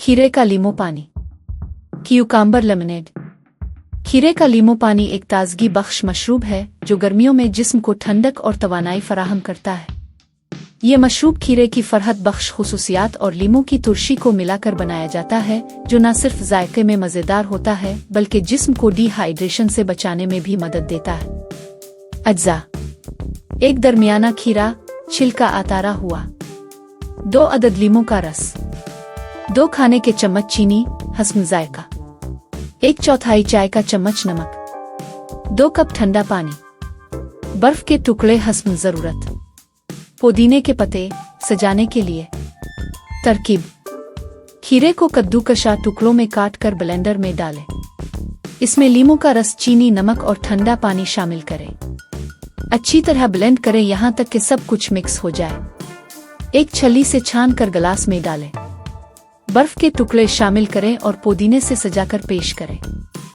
खीरे का लीमू पानी। क्यूकाम्बर लेमनेड। खीरे का लीमू पानी एक ताजगी बख्श मशरूब है जो गर्मियों में जिस्म को ठंडक और तवानाई फराहम करता है। ये मशरूब खीरे की फरहत बख्श खुसूसियात और लीमू की तुर्शी को मिलाकर बनाया जाता है, जो न सिर्फ जायके में मज़ेदार होता है बल्कि जिस्म को डिहाइड्रेशन से बचाने में भी मदद देता है। अज्जा: एक दरमियाना खीरा, छिलका आतारा हुआ, 2 अदद लीमू का रस, 2 खाने के चम्मच चीनी हस्म जायका, 1/4 चाय का चम्मच नमक, 2 कप ठंडा पानी, बर्फ के टुकड़े हस्म ज़रूरत, पुदीने के पत्ते सजाने के लिए। तरकीब: खीरे को कद्दूकशा टुकड़ों में काट कर ब्लेंडर में डालें। इसमें लीमू का रस, चीनी, नमक और ठंडा पानी शामिल करें। अच्छी तरह ब्लेंड करें यहाँ तक कि सब कुछ मिक्स हो जाए। एक छलनी से छान कर गिलास में डालें। बर्फ के टुकड़े शामिल करें और पुदीने से सजाकर पेश करें।